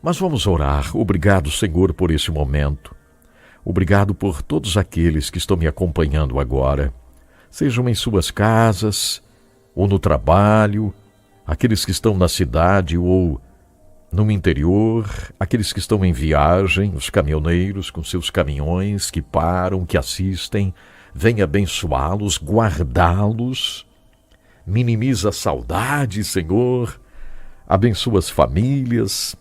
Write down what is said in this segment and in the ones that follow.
Mas vamos orar. Obrigado, Senhor, por esse momento. Obrigado por todos aqueles que estão me acompanhando agora, sejam em suas casas ou no trabalho, aqueles que estão na cidade ou no interior, aqueles que estão em viagem, os caminhoneiros com seus caminhões que param, que assistem. Venha abençoá-los, guardá-los, minimiza a saudade, Senhor, abençoa as famílias.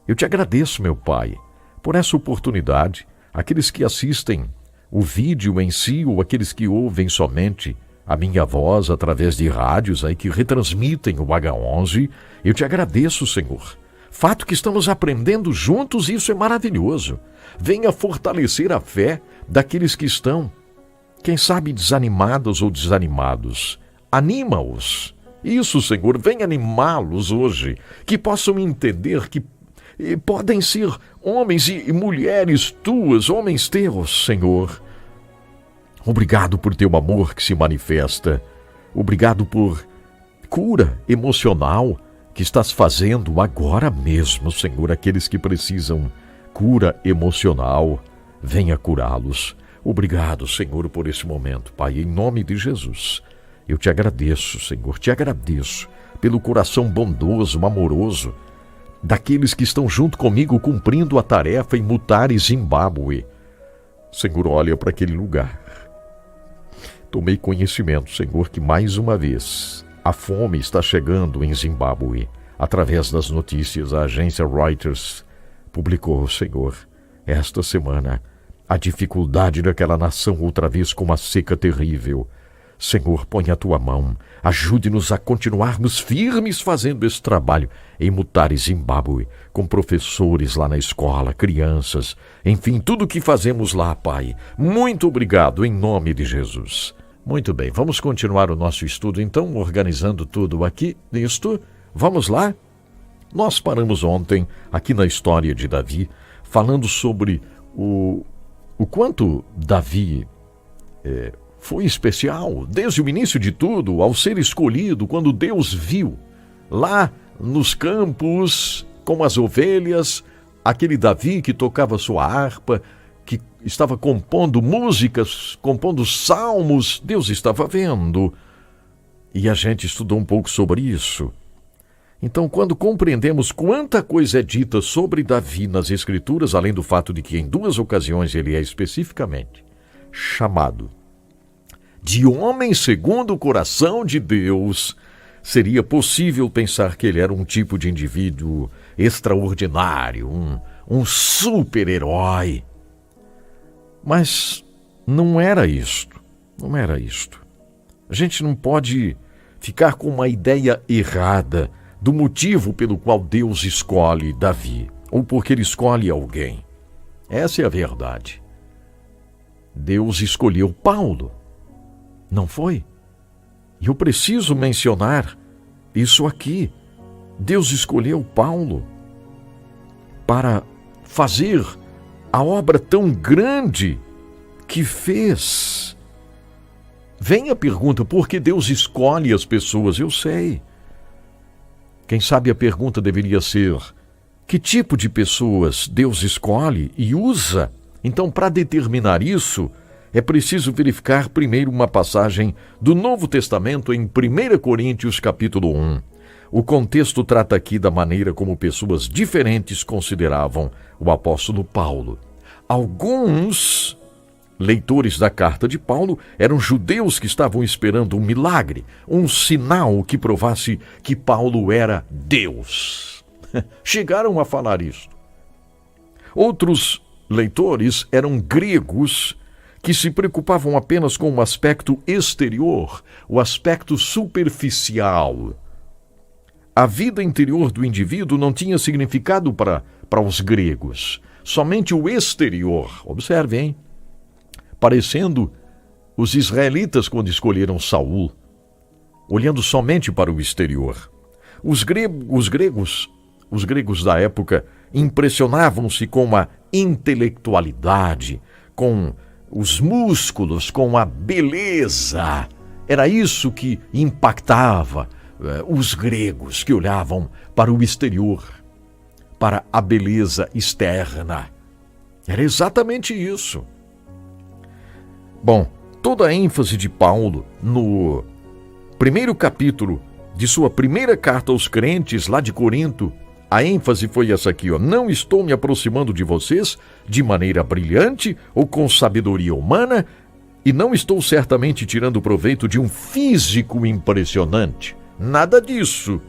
Eu te agradeço, meu Pai, por essa oportunidade. Aqueles que assistem o vídeo em si ou aqueles que ouvem somente a minha voz através de rádios aí que retransmitem o H11, eu te agradeço, Senhor. Fato que estamos aprendendo juntos, isso é maravilhoso. Venha fortalecer a fé daqueles que estão, quem sabe, desanimados ou desanimados. Anima-os. Isso, Senhor, venha animá-los hoje, que possam entender que podem ser homens e mulheres tuas, homens teus, Senhor. Obrigado por teu amor que se manifesta. Obrigado por cura emocional que estás fazendo agora mesmo, Senhor. Aqueles que precisam cura emocional, venha curá-los. Obrigado, Senhor, por esse momento, Pai, em nome de Jesus. Eu te agradeço, Senhor, te agradeço pelo coração bondoso, amoroso, daqueles que estão junto comigo cumprindo a tarefa em Mutare, Zimbábue. Senhor, olha para aquele lugar. Tomei conhecimento, Senhor, que mais uma vez a fome está chegando em Zimbábue. Através das notícias, a agência Reuters publicou, Senhor, esta semana, a dificuldade daquela nação outra vez com uma seca terrível. Senhor, põe a tua mão, ajude-nos a continuarmos firmes fazendo esse trabalho em Mutare, Zimbábue, com professores lá na escola, crianças, enfim, tudo o que fazemos lá, Pai. Muito obrigado, em nome de Jesus. Muito bem, vamos continuar o nosso estudo, então, organizando tudo aqui, nisto. Vamos lá? Nós paramos ontem, aqui na história de Davi, falando sobre o quanto Davi foi especial, desde o início de tudo, ao ser escolhido, quando Deus viu, lá nos campos, com as ovelhas, aquele Davi que tocava sua harpa, que estava compondo músicas, compondo salmos, Deus estava vendo. E a gente estudou um pouco sobre isso. Então, quando compreendemos quanta coisa é dita sobre Davi nas Escrituras, além do fato de que em 2 ocasiões ele é especificamente chamado de homem segundo o coração de Deus, seria possível pensar que ele era um tipo de indivíduo extraordinário, um super-herói. Mas não era isto, não era isto. A gente não pode ficar com uma ideia errada do motivo pelo qual Deus escolhe Davi, ou porque ele escolhe alguém. Essa é a verdade. Deus escolheu Paulo, não foi? E eu preciso mencionar isso aqui. Deus escolheu Paulo para fazer a obra tão grande que fez. Vem a pergunta, por que Deus escolhe as pessoas? Eu sei. Quem sabe a pergunta deveria ser, que tipo de pessoas Deus escolhe e usa? Então, para determinar isso, é preciso verificar primeiro uma passagem do Novo Testamento em 1 Coríntios capítulo 1. O contexto trata aqui da maneira como pessoas diferentes consideravam o apóstolo Paulo. Alguns leitores da carta de Paulo eram judeus que estavam esperando um milagre, um sinal que provasse que Paulo era Deus. Chegaram a falar isso. Outros leitores eram gregos que se preocupavam apenas com o aspecto exterior, o aspecto superficial. A vida interior do indivíduo não tinha significado para os gregos, somente o exterior. Observe, hein? Parecendo os israelitas quando escolheram Saul, olhando somente para o exterior. Os gregos da época impressionavam-se com a intelectualidade, com os músculos, com a beleza. Era isso que impactava os gregos que olhavam para o exterior. para a beleza externa. Era exatamente isso. Bom, toda a ênfase de Paulo no primeiro capítulo de sua primeira carta aos crentes lá de Corinto, a ênfase foi essa aqui, ó: não estou me aproximando de vocês de maneira brilhante ou com sabedoria humana, e não estou certamente tirando proveito de um físico impressionante. Nada disso.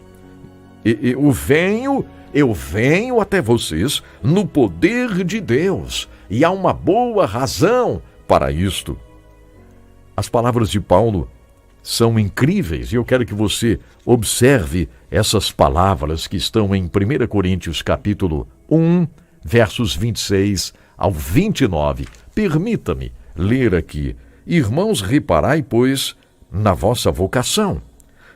Eu venho até vocês no poder de Deus, e há uma boa razão para isto. As palavras de Paulo são incríveis, e eu quero que você observe essas palavras que estão em 1 Coríntios capítulo 1, versos 26 ao 29. Permita-me ler aqui: irmãos, reparai, pois, na vossa vocação,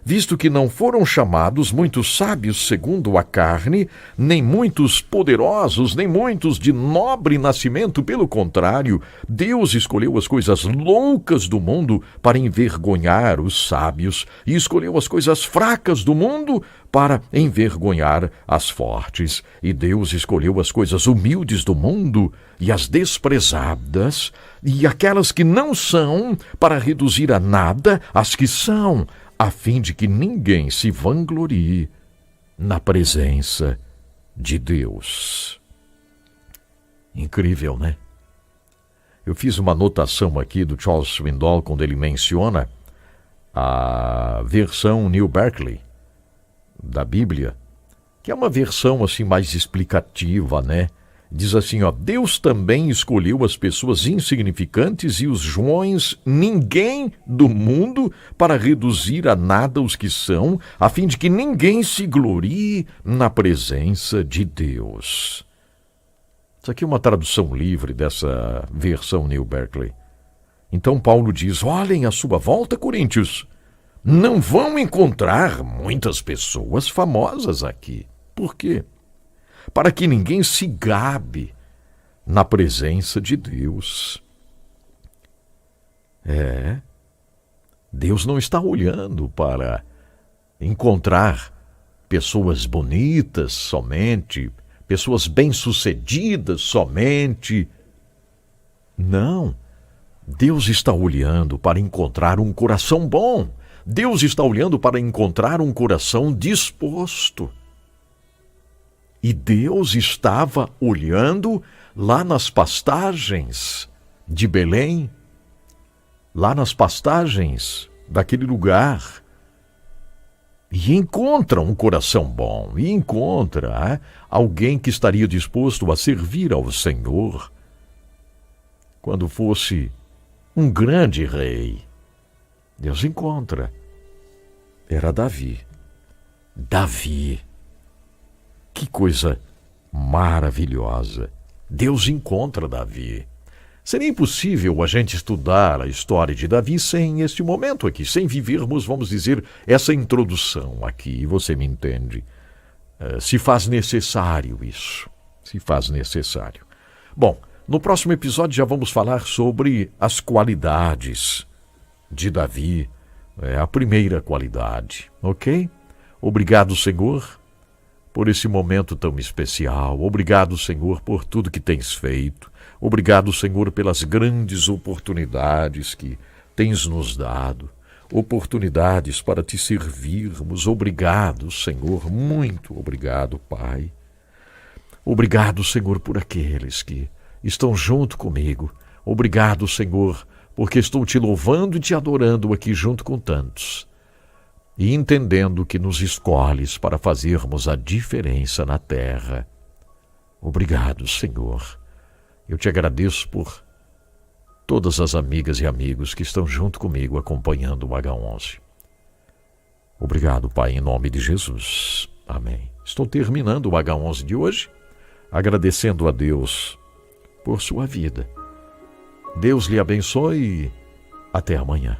visto que não foram chamados muitos sábios segundo a carne, nem muitos poderosos, nem muitos de nobre nascimento. Pelo contrário, Deus escolheu as coisas loucas do mundo para envergonhar os sábios, e escolheu as coisas fracas do mundo para envergonhar as fortes. E Deus escolheu as coisas humildes do mundo e as desprezadas, e aquelas que não são, para reduzir a nada as que são, a fim de que ninguém se vanglorie na presença de Deus. Incrível, né? Eu fiz uma anotação aqui do Charles Swindoll quando ele menciona a versão New Berkeley da Bíblia, que é uma versão assim mais explicativa, né? Diz assim, ó: Deus também escolheu as pessoas insignificantes e os joões, ninguém do mundo, para reduzir a nada os que são, a fim de que ninguém se glorie na presença de Deus. Isso aqui é uma tradução livre dessa versão New Berkeley. Então Paulo diz: olhem à sua volta, coríntios, não vão encontrar muitas pessoas famosas aqui. Por quê? Para que ninguém se gabe na presença de Deus. Deus não está olhando para encontrar pessoas bonitas somente, pessoas bem-sucedidas somente. Não. Deus está olhando para encontrar um coração bom. Deus está olhando para encontrar um coração disposto. E Deus estava olhando lá nas pastagens de Belém, lá nas pastagens daquele lugar, e encontra um coração bom, e encontra alguém que estaria disposto a servir ao Senhor quando fosse um grande rei. Deus encontra. Era Davi. Davi. Que coisa maravilhosa. Deus encontra Davi. Seria impossível a gente estudar a história de Davi sem este momento aqui, sem vivermos, vamos dizer, essa introdução aqui. Você me entende? Se faz necessário isso. Se faz necessário. Bom, no próximo episódio já vamos falar sobre as qualidades de Davi. A primeira qualidade, ok? Obrigado, Senhor, por esse momento tão especial. Obrigado, Senhor, por tudo que tens feito. Obrigado, Senhor, pelas grandes oportunidades que tens nos dado. Oportunidades para te servirmos. Obrigado, Senhor, muito obrigado, Pai. Obrigado, Senhor, por aqueles que estão junto comigo. Obrigado, Senhor, porque estou te louvando e te adorando aqui junto com tantos. E entendendo que nos escolhes para fazermos a diferença na terra. Obrigado, Senhor. Eu te agradeço por todas as amigas e amigos que estão junto comigo acompanhando o H11. Obrigado, Pai, em nome de Jesus. Amém. Estou terminando o H11 de hoje, agradecendo a Deus por sua vida. Deus lhe abençoe e até amanhã.